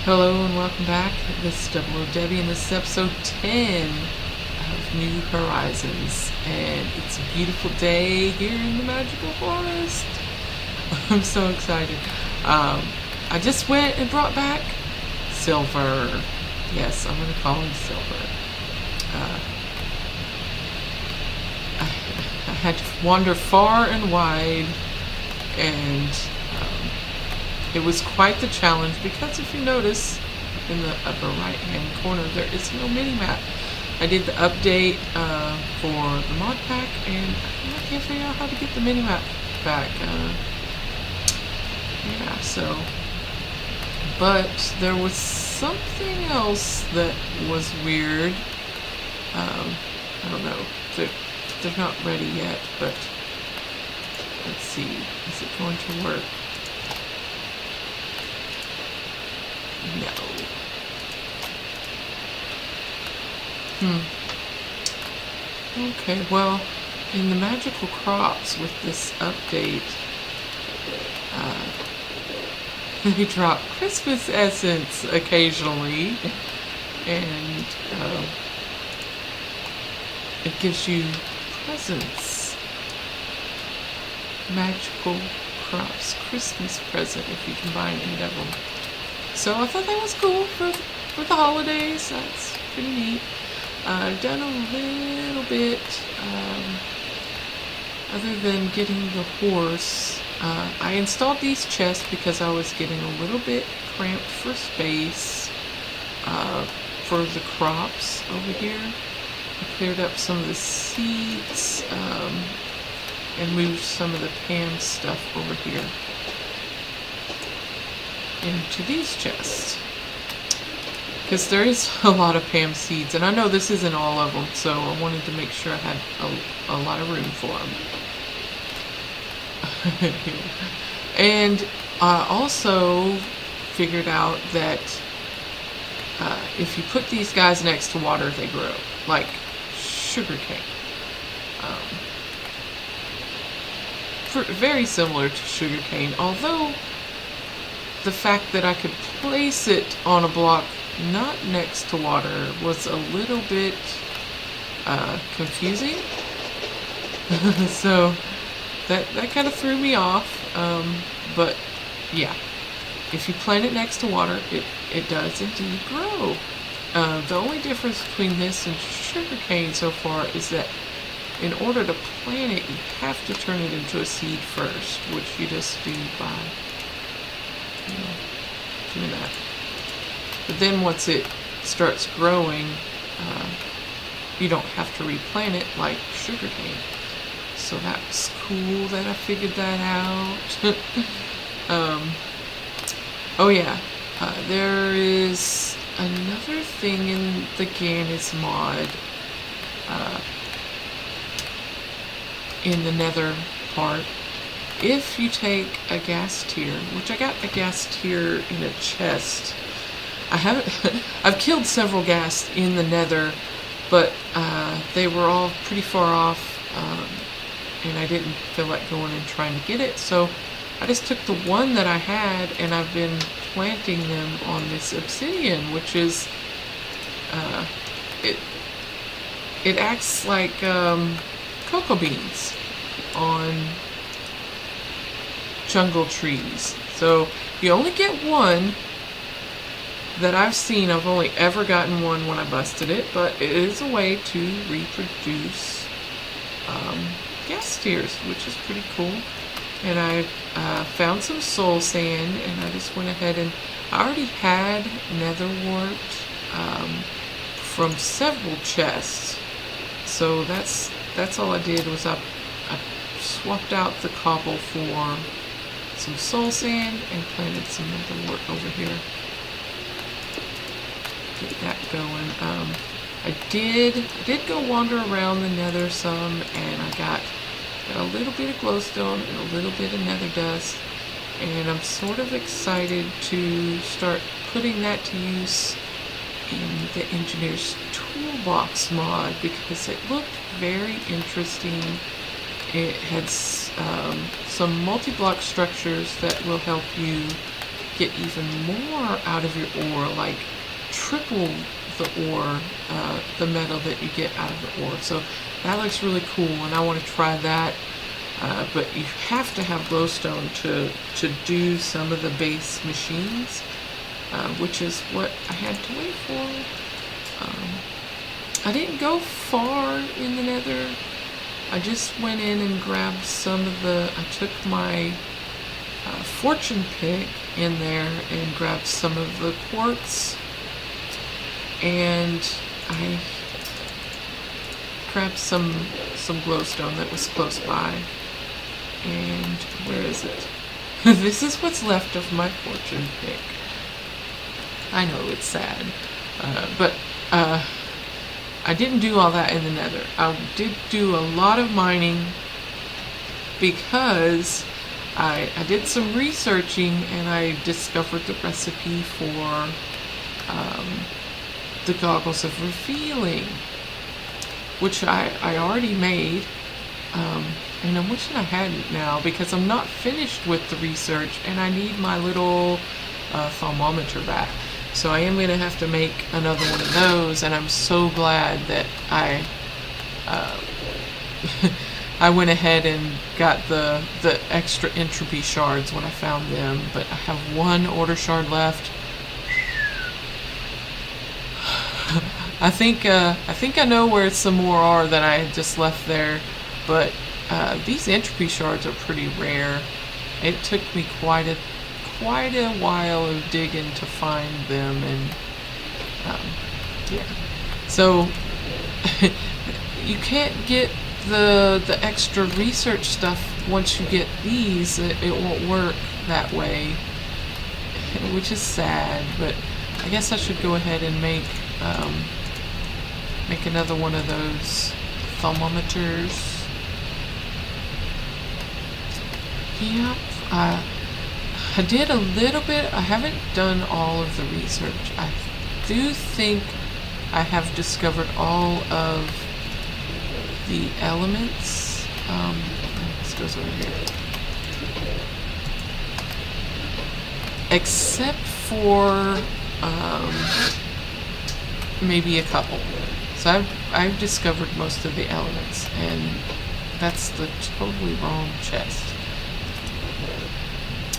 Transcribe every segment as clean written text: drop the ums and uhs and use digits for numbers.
Hello and welcome back. This is Double O Debbie, and this is episode 10 of New Horizons. And it's a beautiful day here in the magical forest. I'm so excited. I just went and brought back Silver. Yes, I'm going to call him Silver. I had to wander far and wide, and it was quite the challenge because if you notice in the upper right hand corner there is no mini-map. I did the update for the mod pack and I can't figure out how to get the mini-map back. Yeah, so. But there was something else that was weird. I don't know. They're not ready yet, but let's see. Is it going to work? No. Okay, well, in the magical crops with this update, they drop Christmas essence occasionally, and it gives you presents. Magical crops, Christmas present if you combine 8 of them. So I thought that was cool for the holidays. That's pretty neat. I've done a little bit, other than getting the horse. I installed these chests because I was getting a little bit cramped for space for the crops over here. I cleared up some of the seats and moved some of the Pam stuff over here into these chests, because there is a lot of Pam seeds, and I know this isn't all of them, so I wanted to make sure I had a lot of room for them. And I also figured out that if you put these guys next to water, they grow like sugar cane. Very similar to sugar cane, although the fact that I could place it on a block not next to water was a little bit confusing. So that kind of threw me off. But yeah, if you plant it next to water, it does indeed grow. The only difference between this and sugarcane so far is that in order to plant it, you have to turn it into a seed first, which you just do by doing that. But then once it starts growing, you don't have to replant it like sugarcane. So that's cool that I figured that out. Oh yeah, there is another thing in the Ganis mod, in the nether part. If you take a gas tier, which I got a gas tier in a chest. I've killed several gas in the nether, but they were all pretty far off, and I didn't feel like going and trying to get it, so I just took the one that I had, and I've been planting them on this obsidian, which is, it acts like cocoa beans on jungle trees. So you only get one that I've seen. I've only ever gotten one when I busted it, but it is a way to reproduce gas tiers, which is pretty cool. And I found some soul sand, and I just went ahead and I already had nether wart from several chests, so that's all I did was I swapped out the cobble for some soul sand and planted some nether wart over here. Get that going. I did go wander around the nether some, and I got a little bit of glowstone and a little bit of nether dust, and I'm sort of excited to start putting that to use in the Engineer's Toolbox mod because it looked very interesting. It had some multi-block structures that will help you get even more out of your ore, like triple the ore, the metal that you get out of the ore. So that looks really cool, and I want to try that. But you have to have glowstone to do some of the base machines, which is what I had to wait for. I didn't go far in the nether. I just went in and grabbed some of I took my fortune pick in there and grabbed some of the quartz, and I grabbed some glowstone that was close by. And where is it? This is what's left of my fortune pick. I know it's sad, but I didn't do all that in the nether. I did do a lot of mining because I did some researching and I discovered the recipe for the goggles of revealing, which I already made. And I'm wishing I hadn't now because I'm not finished with the research and I need my little thermometer back. So I am going to have to make another one of those, and I'm so glad that I went ahead and got the extra entropy shards when I found them, but I have one order shard left. I think I know where some more are that I just left there, but these entropy shards are pretty rare. It took me quite a while of digging to find them, and yeah. So you can't get the extra research stuff once you get these. It won't work that way, which is sad. But I guess I should go ahead and make another one of those thermometers. Yep. I did a little bit. I haven't done all of the research. I do think I have discovered all of the elements. This goes over here. Except for maybe a couple. So I've discovered most of the elements, and that's the totally wrong chest.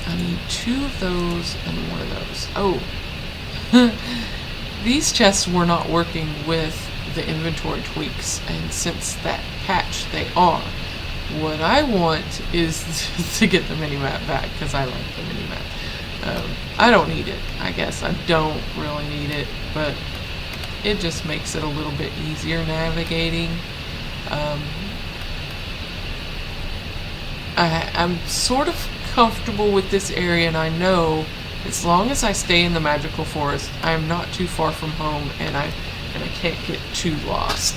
I need 2 of those and 1 of those. Oh, these chests were not working with the inventory tweaks, and since that patch they are. What I want is to get the mini-map back, because I like the mini-map. I don't need it, I guess. I don't really need it, but it just makes it a little bit easier navigating. I'm sort of comfortable with this area, and I know as long as I stay in the magical forest, I am not too far from home, and I can't get too lost.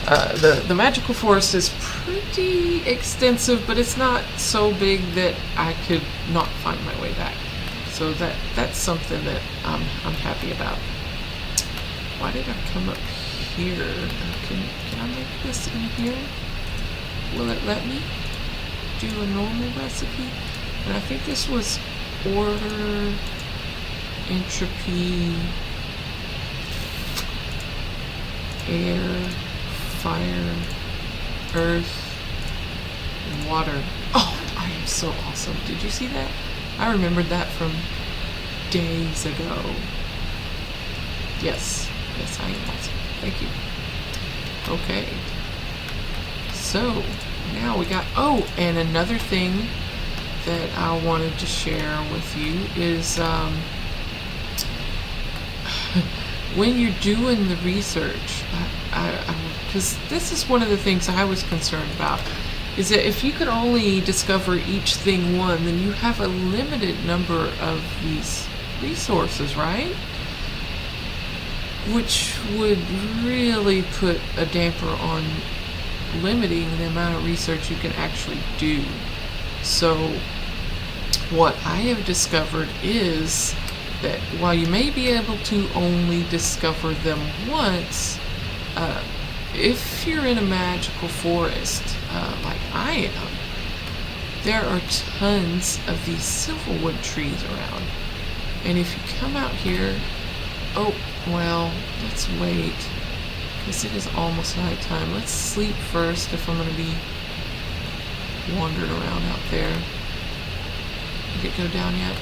The magical forest is pretty extensive, but it's not so big that I could not find my way back. So that's something that I'm happy about. Why did I come up here? Can I make this in here? Will it let me do a normal recipe? And I think this was order, entropy, air, fire, earth, and water. Oh, I am so awesome. Did you see that? I remembered that from days ago. Yes, I am awesome. Thank you. Okay. So, now we got, oh, and another thing that I wanted to share with you is when you're doing the research, because this is one of the things I was concerned about, is that if you could only discover each thing one, then you have a limited number of these resources, right? Which would really put a damper on limiting the amount of research you can actually do. So what I have discovered is that while you may be able to only discover them once, if you're in a magical forest like I am, there are tons of these silverwood trees around. And if you come out here, oh, well, let's wait, because it is almost nighttime. Let's sleep first if I'm going to be wandering around out there. Did it go down yet?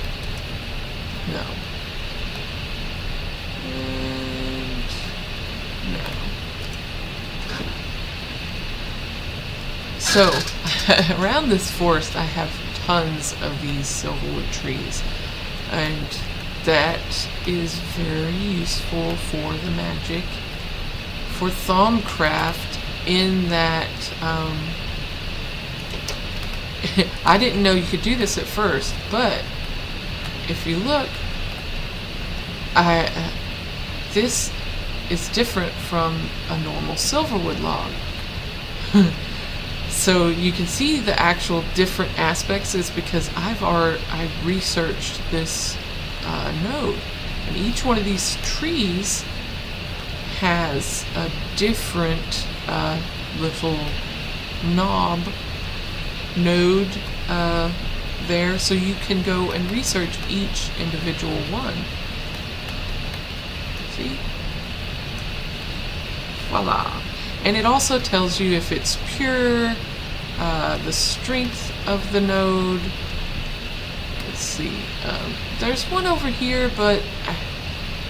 No. And no. So, around this forest, I have tons of these silverwood trees, and that is very useful for the magic, for Thaumcraft, in that I didn't know you could do this at first, but if you look, this is different from a normal silverwood log. So you can see the actual different aspects is because I've researched this node, and each one of these trees has a different little node there, so you can go and research each individual one. See? Voila. And it also tells you if it's pure, the strength of the node. Let's see. There's one over here, but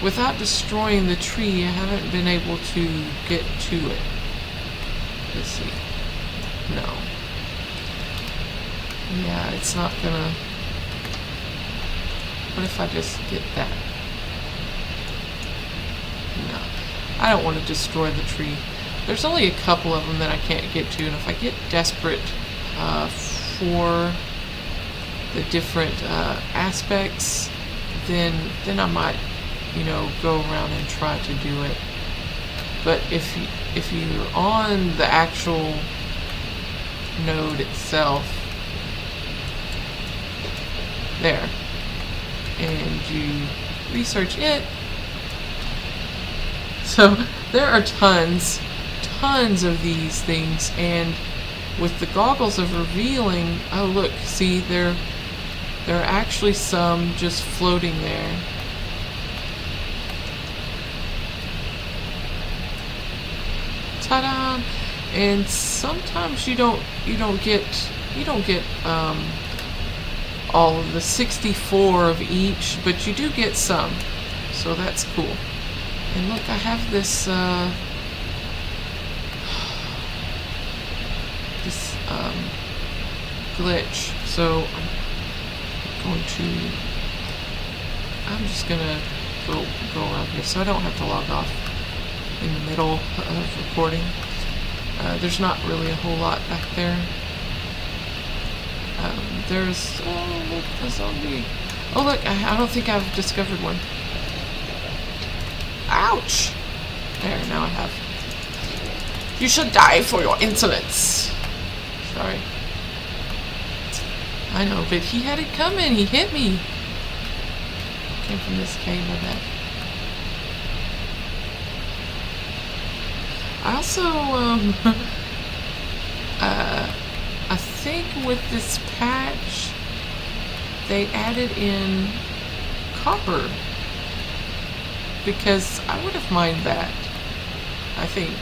without destroying the tree, I haven't been able to get to it. Let's see. No. Yeah, it's not gonna... What if I just get that? No. I don't want to destroy the tree. There's only a couple of them that I can't get to, and if I get desperate for the different aspects, then I might, go around and try to do it. But if you're on the actual node itself, there, and you research it, so there are tons of these things, and with the goggles of revealing, oh look, see, there are actually some just floating there. Ta-da! And sometimes you don't get all of the 64 of each, but you do get some, so that's cool. And look, I have this glitch, so I'm just gonna go around here so I don't have to log off in the middle of recording. There's not really a whole lot back there. There's, oh look, a zombie. Oh look, I don't think I've discovered one. Ouch! There, now I have. You should die for your insolence. Sorry. I know, but he had it coming. He hit me. Came from this cave, I bet. I also, I think with this patch, they added in copper, because I would have mined that, I think.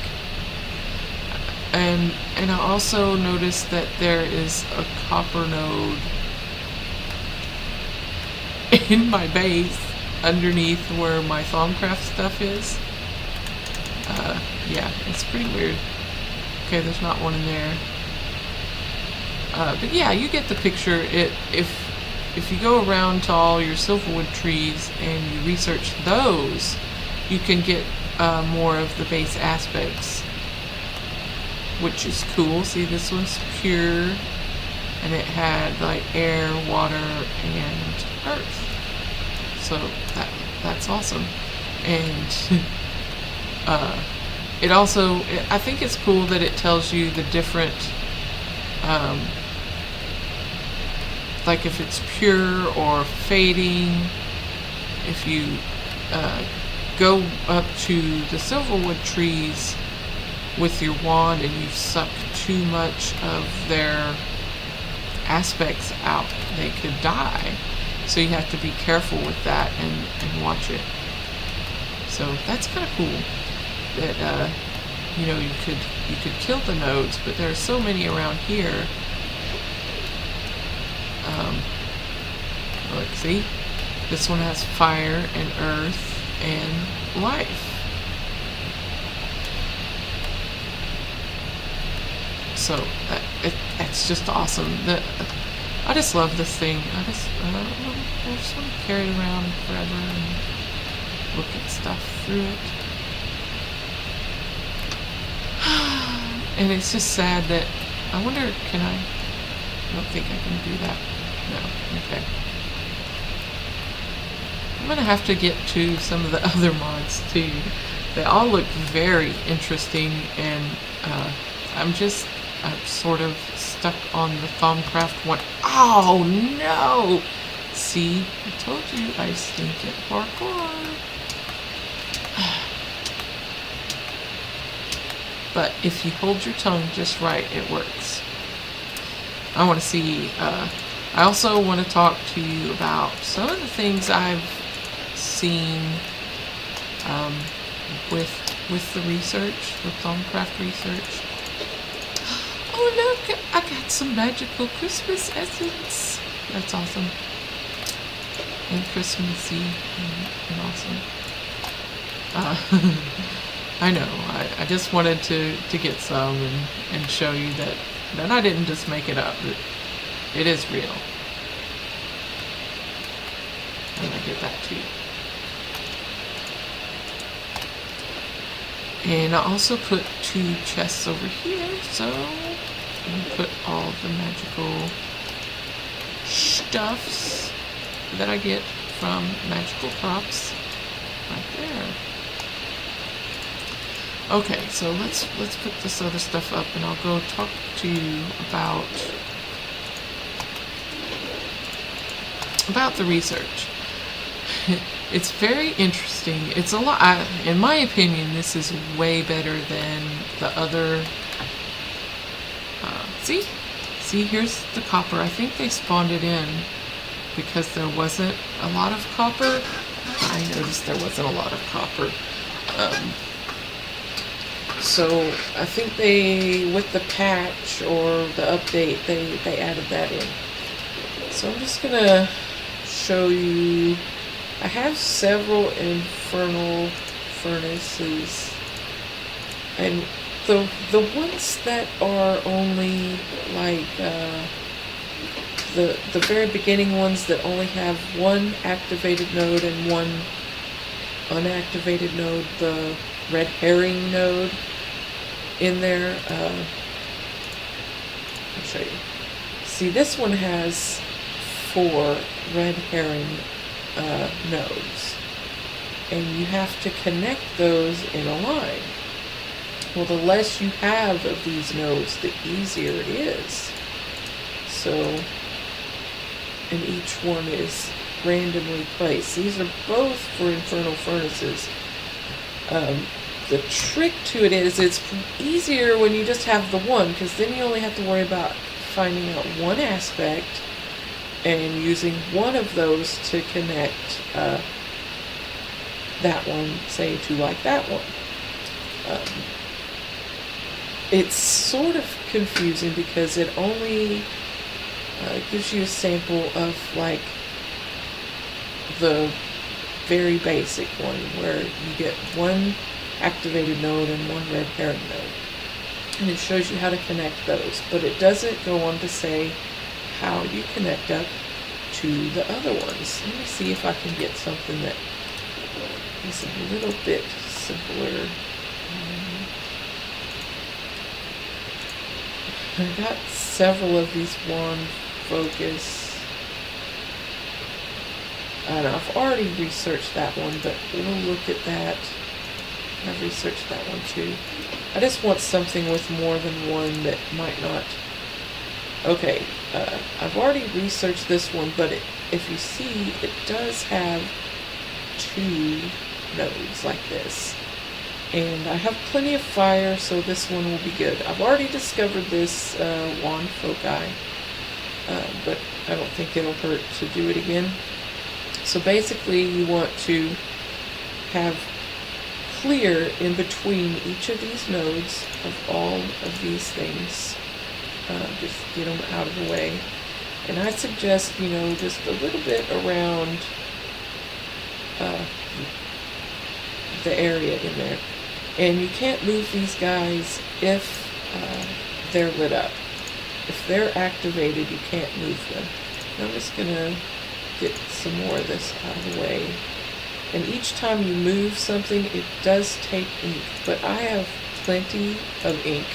And I also noticed that there is a copper node in my base underneath where my Thaumcraft stuff is. Yeah, it's pretty weird. Okay, there's not one in there. But yeah, you get the picture. If you go around to all your silverwood trees and you research those, you can get more of the base aspects, which is cool. See, this one's pure, and it had like air, water, and earth. So that's awesome. And it also, I think it's cool that it tells you the different, like if it's pure or fading. If you go up to the silverwood trees with your wand and you suck too much of their aspects out, they could die. So you have to be careful with that and watch it. So that's kind of cool that you know, you could kill the nodes, but there are so many around here. Look, see? This one has fire and earth and life. So it's just awesome. I just love this thing. I just want to carry it around forever and look at stuff through it. And it's just sad that, I wonder, can I don't think I can do that. No, okay. I'm going to have to get to some of the other mods too. They all look very interesting, and I'm sort of stuck on the Thaumcraft one. Oh no! See, I told you I stink at parkour. But if you hold your tongue just right, it works. I want to see, I also want to talk to you about some of the things I've seen with the research, the Thaumcraft research. Oh look, I got some magical Christmas essence. That's awesome. And Christmassy and awesome. I know, I just wanted to get some and show you that I didn't just make it up, that it is real. I'm gonna get that too. And I also put 2 chests over here, so I'm gonna put all the magical stuffs that I get from magical crops right there. Okay, so let's put this other stuff up, and I'll go talk to you about the research. It's very interesting. It's a lot. In my opinion, this is way better than the other. See, here's the copper. I think they spawned it in because there wasn't a lot of copper. I noticed there wasn't a lot of copper. So I think with the patch or the update, they added that in. So I'm just gonna show you. I have several infernal furnaces, and the ones that are only like the very beginning ones that only have one activated node and one unactivated node, the red herring node in there. I'll show you. See, this one has 4 red herring nodes, and you have to connect those in a line. Well, the less you have of these nodes, the easier it is. So, and each one is randomly placed. These are both for infernal furnaces. The trick to it is it's easier when you just have the one, because then you only have to worry about finding out one aspect and using one of those to connect that one, say, to like that one. It's sort of confusing because it only gives you a sample of like the very basic one, where you get one activated node and one red herring node, and it shows you how to connect those, but it doesn't go on to say how you connect up to the other ones. Let me see if I can get something that is a little bit simpler. I got several of these wand focus. I don't know, I've already researched that one, but we'll look at that. I've researched that one too. I just want something with more than one that might not. Okay, I've already researched this one, but if you see, it does have 2 nodes like this. And I have plenty of fire, so this one will be good. I've already discovered this wand foci, but I don't think it'll hurt to do it again. So basically you want to have clear in between each of these nodes of all of these things. Just get them out of the way. And I suggest, just a little bit around the area in there. And you can't move these guys if they're lit up. If they're activated, you can't move them. I'm just going to get some more of this out of the way. And each time you move something, it does take ink. But I have plenty of ink.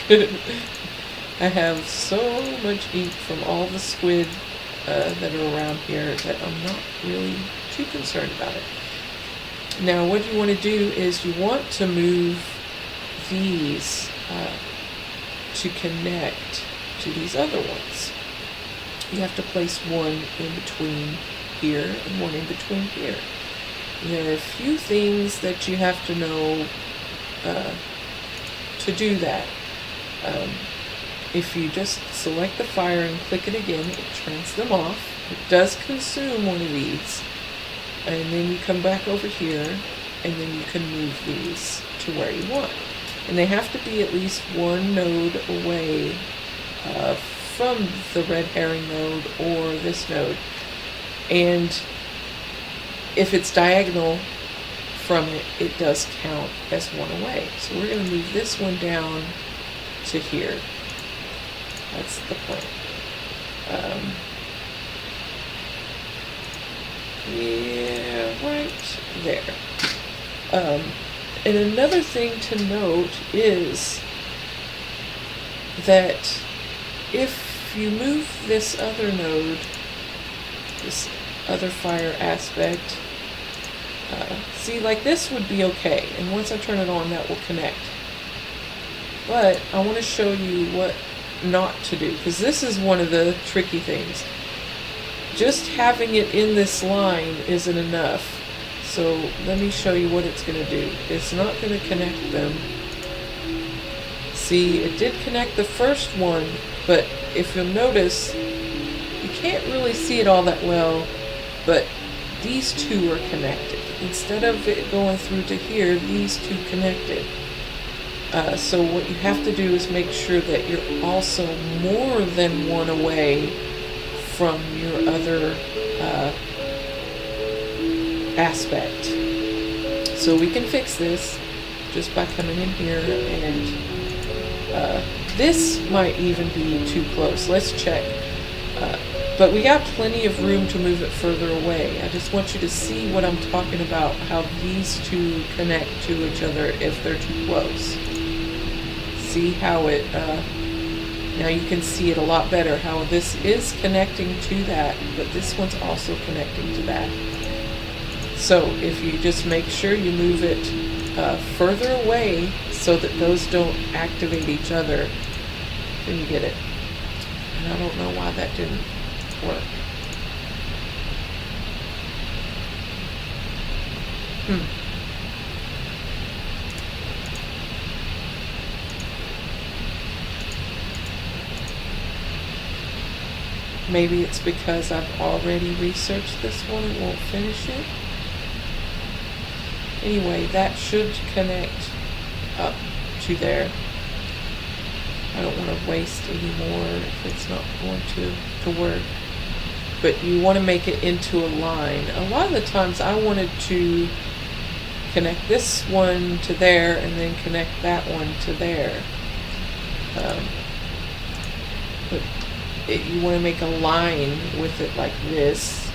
I have so much ink from all the squid that are around here that I'm not really too concerned about it. Now what you want to do is you want to move these to connect to these other ones. You have to place one in between here and one in between here. There are a few things that you have to know to do that. If you just select the fire and click it again, it turns them off. It does consume one of these. And then you come back over here, and then you can move these to where you want. And they have to be at least one node away from the red herring node or this node. And if it's diagonal from it, it does count as one away. So we're going to move this one down to here. That's the plan. Yeah, right there. And another thing to note is that if you move this other node, this other fire aspect, see, like this would be okay, and once I turn it on, that will connect. But I want to show you what not to do, because this is one of the tricky things. Just having it in this line isn't enough. So let me show you what it's going to do. It's not going to connect them. See, it did connect the first one, but if you'll notice, you can't really see it all that well, but these two are connected. Instead of it going through to here, these two connected. So what you have to do is make sure that you're also more than one away from your other aspect. So we can fix this just by coming in here, and this might even be too close. Let's check. But we got plenty of room to move it further away. I just want you to see what I'm talking about, how these two connect to each other if they're too close. See how it, now you can see it a lot better, how this is connecting to that, but this one's also connecting to that. So if you just make sure you move it further away so that those don't activate each other, then you get it. And I don't know why that didn't work. Maybe it's because I've already researched this one and won't finish it. Anyway, that should connect up to there. I don't want to waste any more if it's not going to work. But you want to make it into a line. A lot of the times I wanted to connect this one to there and then connect that one to there. But you want to make a line with it like this,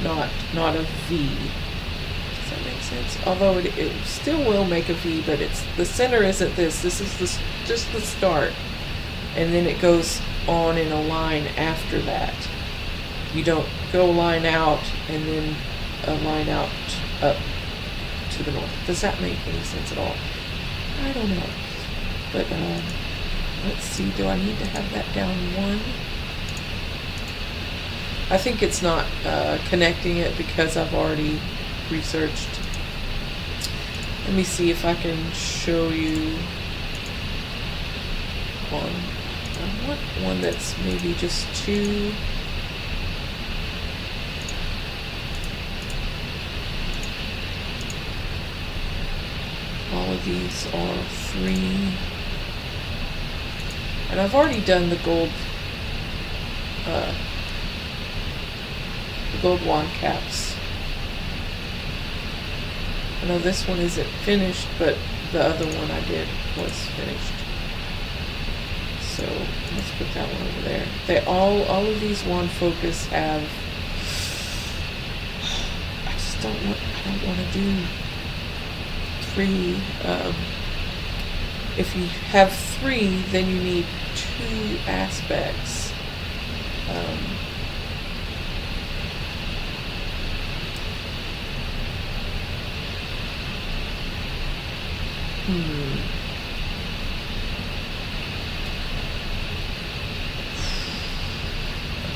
not a V. Does that make sense? Although it still will make a V, but it's the center isn't this. This is just the start, and then it goes on in a line after that. You don't go line out and then a line out up to the north. Does that make any sense at all? I don't know. But let's see, do I need to have that down one? I think it's not connecting it because I've already researched. Let me see if I can show you on. I want one that's maybe just two. All of these are 3. And I've already done the gold wand caps. I know this one isn't finished, but the other one I did was finished. So let's put that one over there. They all of these wand focus have. I don't want to do 3. If you have 3, then you need 2 aspects. I'm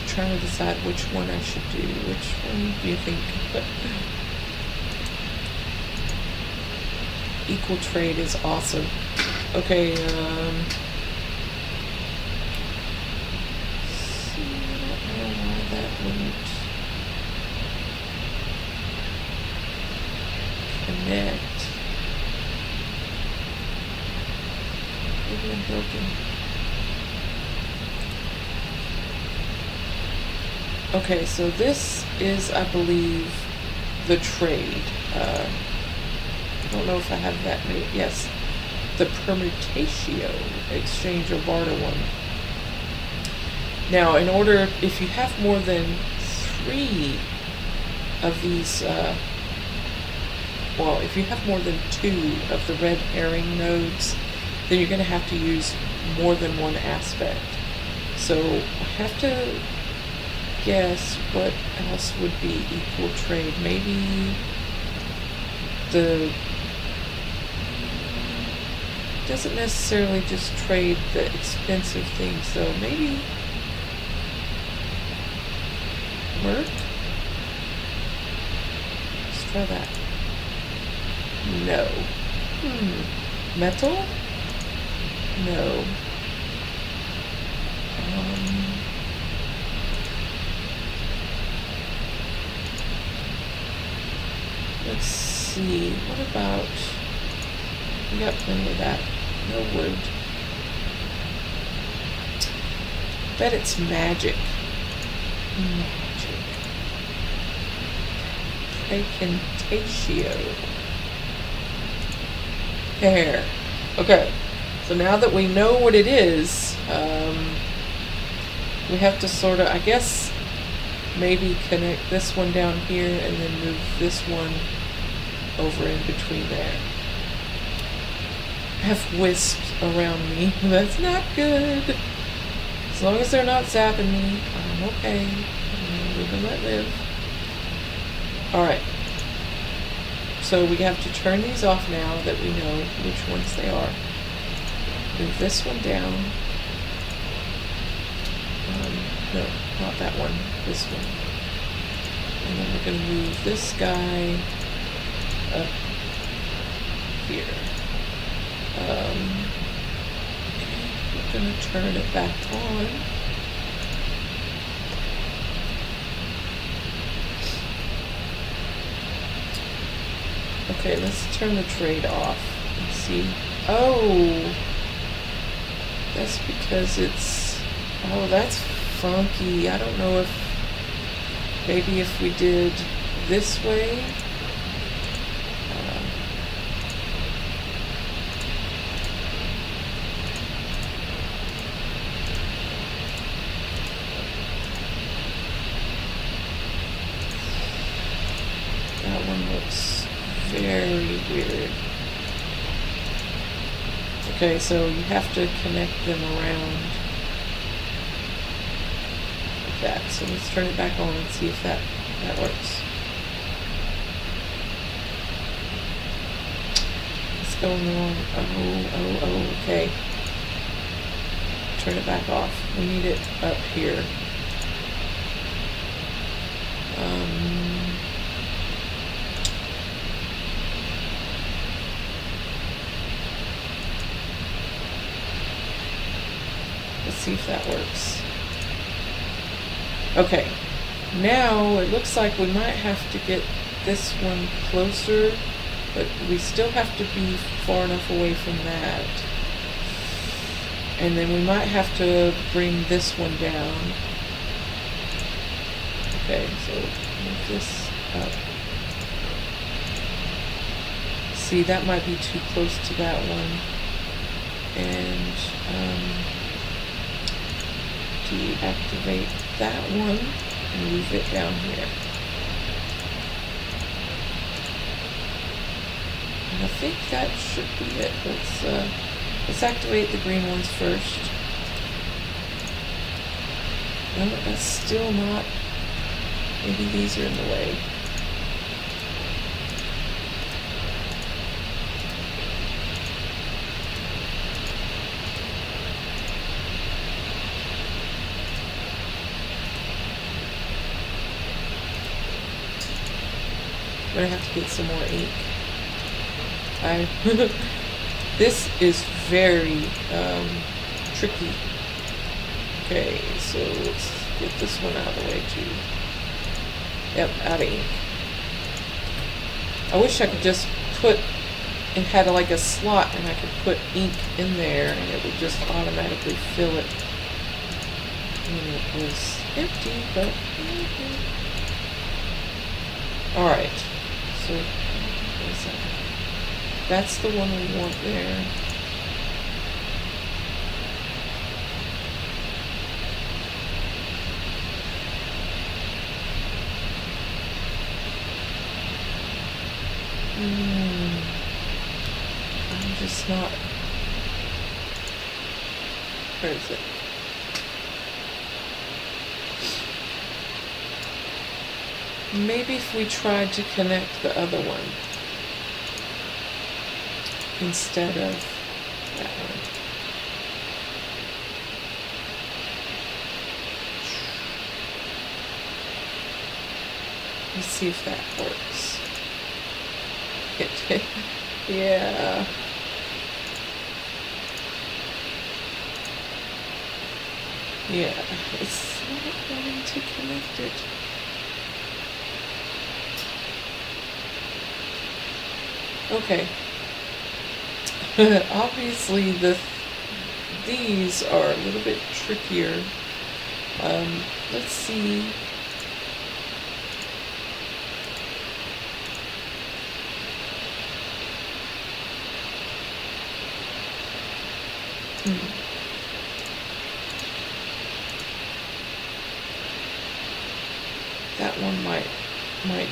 trying to decide which one I should do. Which one do you think? Equal trade is awesome. Okay, see, I don't know why that wouldn't connect. Maybe I'm broken. Okay, so this is, I believe, the trade. I don't know if I have that many. Yes, the permutatio, exchange or barter one. Now, in order, if you have more than 3 of these, well, if you have more than 2 of the red herring nodes, then you're going to have to use more than one aspect. So I have to guess what else would be equal trade. Maybe the doesn't necessarily just trade the expensive things, so maybe work. Let's try that. No. Metal? No. Let's see. What about? We got plenty of that. No wood. Bet it's magic. Magic. Precantatio. There. Okay. So now that we know what it is, we have to sort of, I guess, maybe connect this one down here and then move this one over in between there. I have wisps around me. That's not good. As long as they're not zapping me, I'm okay. Live and let live. Alright. So we have to turn these off now that we know which ones they are. Move this one down. No, not that one. This one. And then we're going to move this guy up here. We're going to turn it back on. Okay, let's turn the trade off and see. Oh, that's because it's, oh, that's funky. I don't know if, maybe if we did this way. That one looks very weird. Okay, so you have to connect them around like that. So let's turn it back on and see if that works. What's going on? Oh, okay. Turn it back off. We need it up here. Let's see if that works. Okay, now it looks like we might have to get this one closer But we still have to be far enough away from that. And then we might have to bring this one down. Okay, so move this up. See, that might be too close to that one. And deactivate that one and move it down here. And I think that should be it. Let's activate the green ones first. No, that's still not. Maybe these are in the way. I'm gonna have to get some more ink. This is very tricky. Okay, so let's get this one out of the way too. Yep, out of ink. I wish I could just put, it had like a slot and I could put ink in there and it would just automatically fill it when it was empty, but alright, so what is that? That's the one we want there. I'm just not. Where is it? Maybe if we tried to connect the other one instead of that one. Let's see if that works. Yeah. Yeah, it's not going to connect it. Okay. Obviously these are a little bit trickier. Let's see. That one might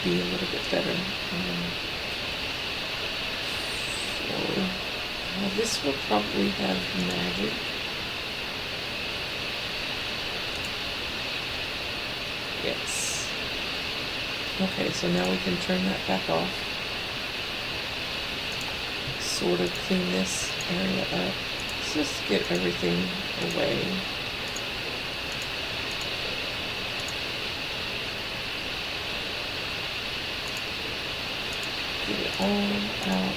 be a little bit better. Well, this will probably have magic. Yes. Okay, so now we can turn that back off. Sort of clean this area up. Let's just get everything away. Get it all out.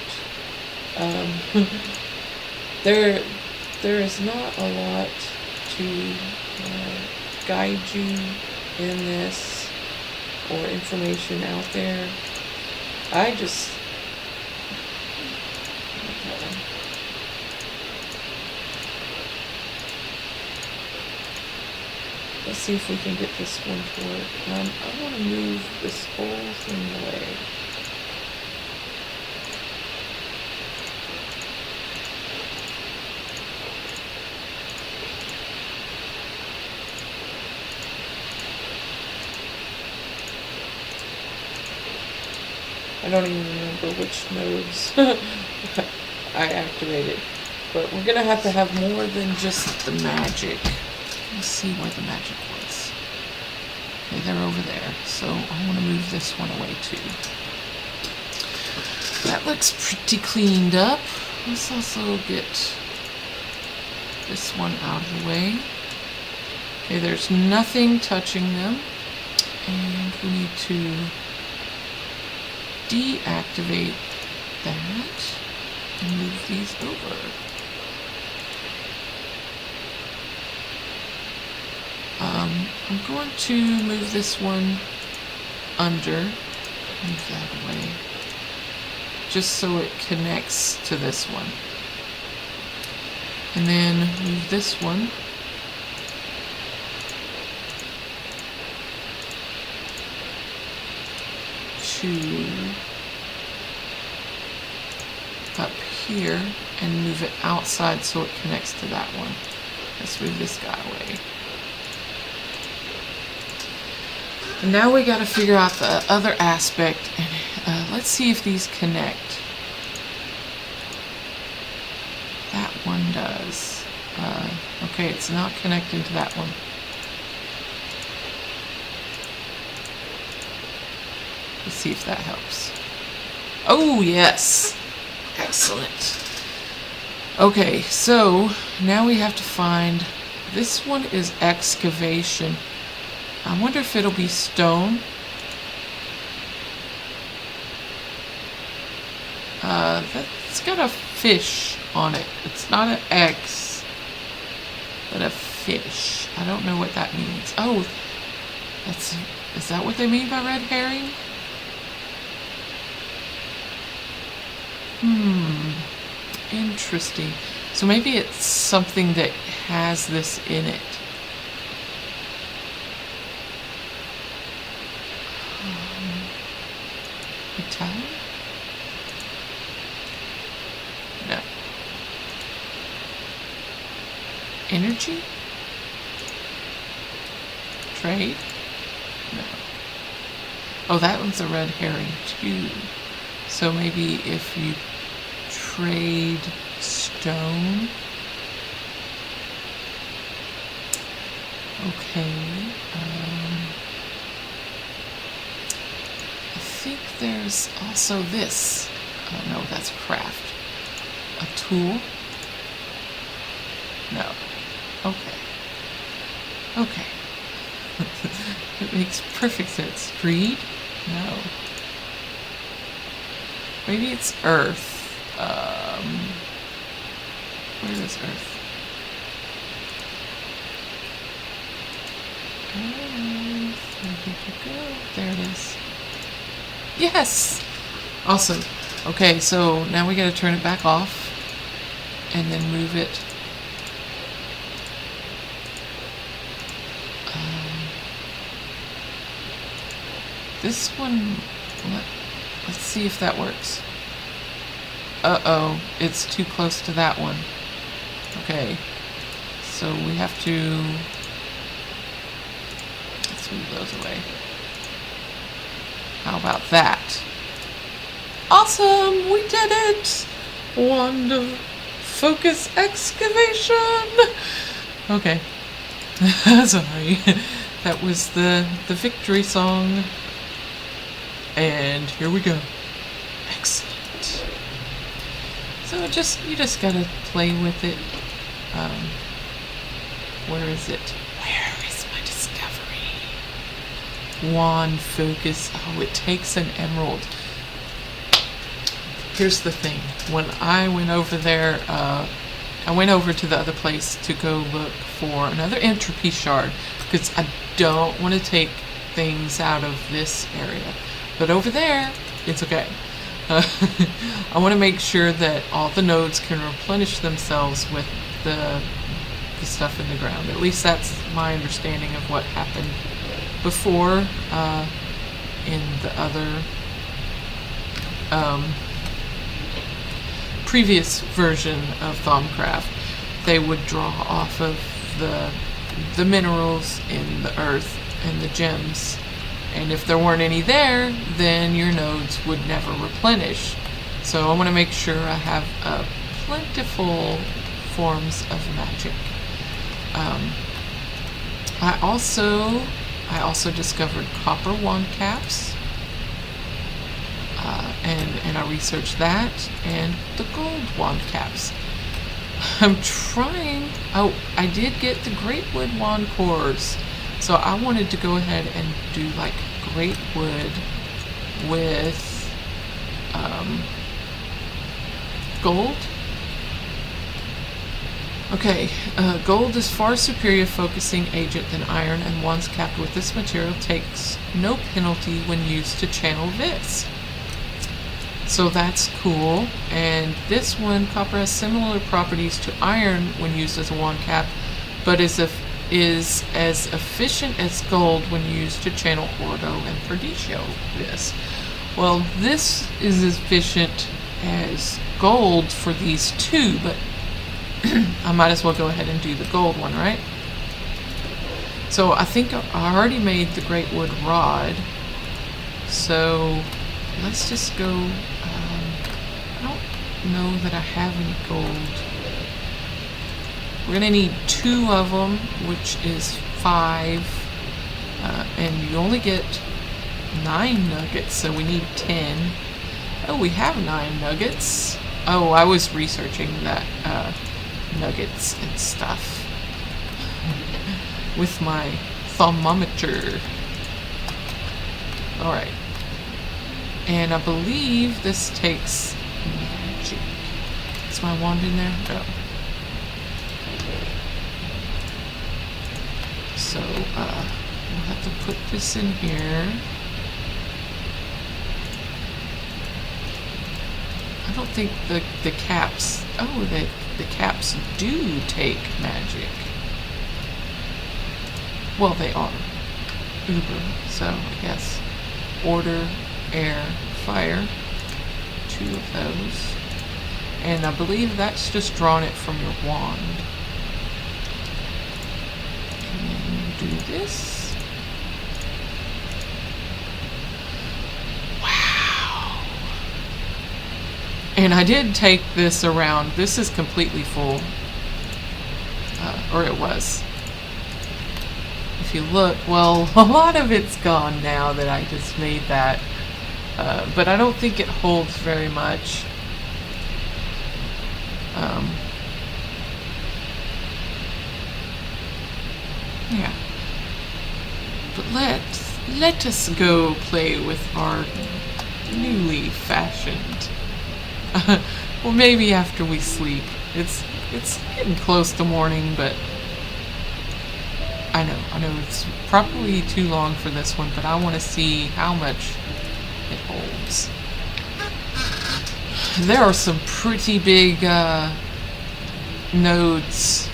There is not a lot to guide you in this or information out there. I just let's see if we can get this one to work. I want to move this whole thing away. I don't even remember which nodes I activated, but we're gonna have to have more than just the magic. Let's see where the magic was. Okay, they're over there, so I want to move this one away too. That looks pretty cleaned up. Let's also get this one out of the way. Okay, there's nothing touching them, and we need to deactivate that and move these over. I'm going to move this one under, move that away. just so it connects to this one. And then move this one to up here and move it outside so it connects to that one. Let's move this guy away. And now we got to figure out the other aspect, and let's see if these connect. That one does. Okay, it's not connecting to that one. Let's see if that helps. Oh, yes. Excellent. Okay, so now we have to find, this one is excavation. I wonder if it'll be stone. That's got a fish on it. It's not an X, but a fish. I don't know what that means. Oh, is that what they mean by red herring? Interesting. So maybe it's something that has this in it. Italian? No. Energy? Trade? No. Oh, that one's a red herring too. So maybe if you trade stone. Okay. I think there's also this. Oh no, that's craft. A tool? No. Okay. Okay. It makes perfect sense. Greed? No. Maybe it's earth. Where is earth? Earth. Where did you go? There it is. Yes! Awesome. Okay, so now we gotta turn it back off and then move it. This one, let's see if that works. Uh-oh, it's too close to that one. Okay, so we have to, let's move those away. How about that? Awesome, we did it! Wonder focus excavation! Okay, sorry. That was the victory song. And here we go. Excellent. So you just gotta play with it. Where is it? Where is my discovery? Wand focus. Oh, it takes an emerald. Here's the thing. When I went over there, I went over to the other place to go look for another entropy shard because I don't want to take things out of this area. But over there, it's okay. I want to make sure that all the nodes can replenish themselves with the stuff in the ground. At least that's my understanding of what happened before in the other previous version of Thaumcraft. They would draw off of the minerals in the earth and the gems. And if there weren't any there, then your nodes would never replenish. So I want to make sure I have plentiful forms of magic. I also discovered copper wand caps, and I researched that, and the gold wand caps. I'm trying. Oh, I did get the great wood wand cores. So I wanted to go ahead and do like great wood with gold. Okay, gold is far superior focusing agent than iron, and wands capped with this material takes no penalty when used to channel this. So that's cool. And this one, copper has similar properties to iron when used as a wand cap, but is as efficient as gold when used to channel Ordo and Perdicio. Yes. Well, this is as efficient as gold for these two, but I might as well go ahead and do the gold one, right? So I think I already made the Great Wood Rod. So let's just go. I don't know that I have any gold. We're gonna need 2 of them, which is 5, and you only get 9 nuggets, so we need 10. Oh, we have 9 nuggets. Oh, I was researching that nuggets and stuff with my thermometer. All right, and I believe this takes magic. Is my wand in there? No. So we'll have to put this in here. I don't think the caps. Oh, the caps do take magic. Well, they are Uber, so I guess order, air, fire. 2 of those, and I believe that's just drawing it from your wand. And then you do this. Wow! And I did take this around. This is completely full, or it was. If you look, well, a lot of it's gone now that I just made that. But I don't think it holds very much. Yeah. But let us go play with our newly fashioned. Well, maybe after we sleep. It's getting close to morning, but I know it's probably too long for this one, but I want to see how much it holds. There are some pretty big nodes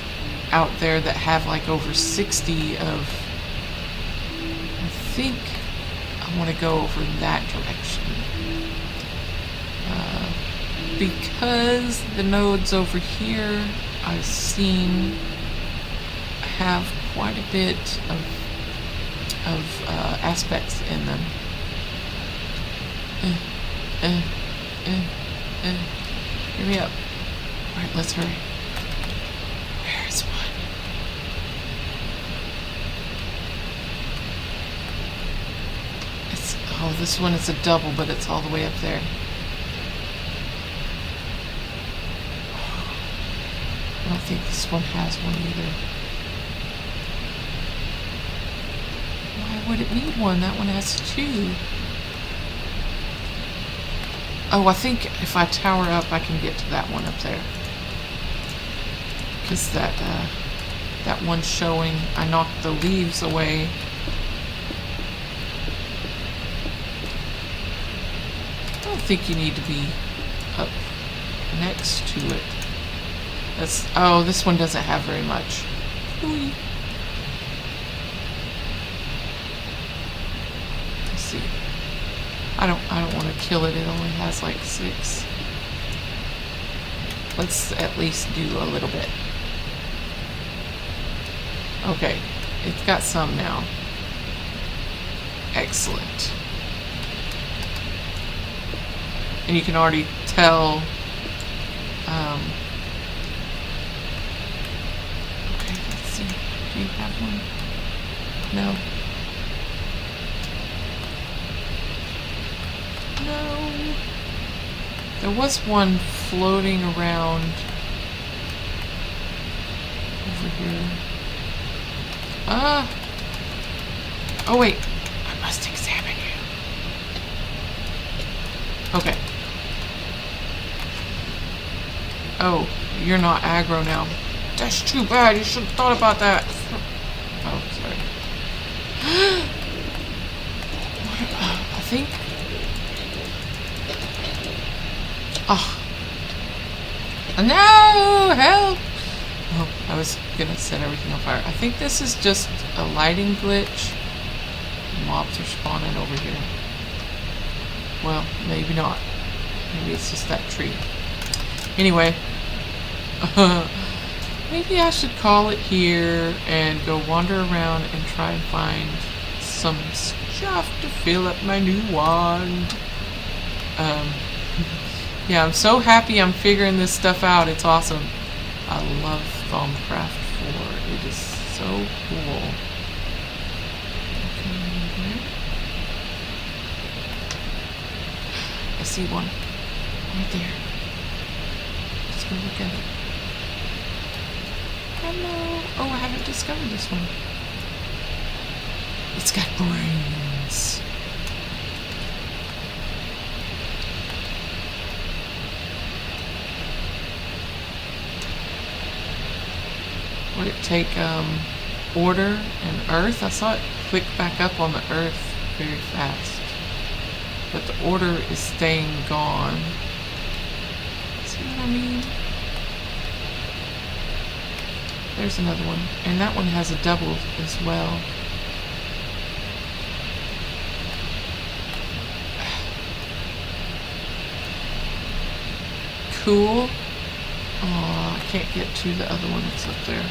out there that have like over 60 of. I think I want to go over in that direction. Because the nodes over here I've seen have quite a bit of aspects in them. Hurry me up. Alright, let's hurry. Where's one? Oh, this one is a double, but it's all the way up there. I don't think this one has one either. Why would it need one? That one has 2. Oh, I think if I tower up, I can get to that one up there. Because that one showing, I knocked the leaves away. I don't think you need to be up next to it. Oh, this one doesn't have very much. Ooh. Let's see. I don't want to kill it. It only has like 6. Let's at least do a little bit. Okay, it's got some now. Excellent. And you can already tell. Okay, let's see. Do you have one? No. No. There was one floating around over here. Oh wait. I must examine you. Okay. Oh, you're not aggro now. That's too bad. You should have thought about that. Oh, sorry. I think Oh. No! Help! Oh, I was gonna set everything on fire. I think this is just a lighting glitch. Mobs are spawning over here. Well, maybe not. Maybe it's just that tree. Anyway. Maybe I should call it here and go wander around and try and find some stuff to fill up my new wand. Yeah, I'm so happy I'm figuring this stuff out. It's awesome. I love Thaumcraft 4. It is so cool. Okay. I see one. Right there. Let's go look at it. Hello. Oh, I haven't discovered this one. It's got brains. Would it take order and earth? I saw it click back up on the earth very fast. But the order is staying gone. See what I mean? There's another one. And that one has a double as well. Cool. Oh, I can't get to the other one that's up there.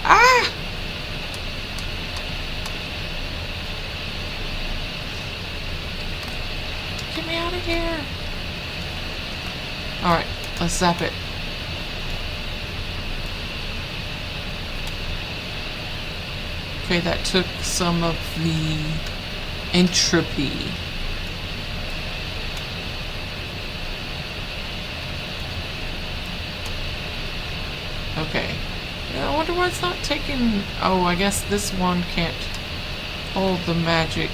Ah! Get me out of here. Alright, let's zap it. Okay, that took some of the entropy. Okay. Yeah, I wonder why it's not taking... Oh, I guess this one can't hold the magic.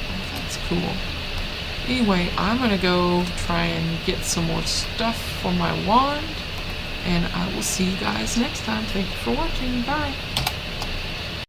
Oh, that's cool. Anyway, I'm gonna go try and get some more stuff for my wand. And I will see you guys next time. Thank you for watching. Bye.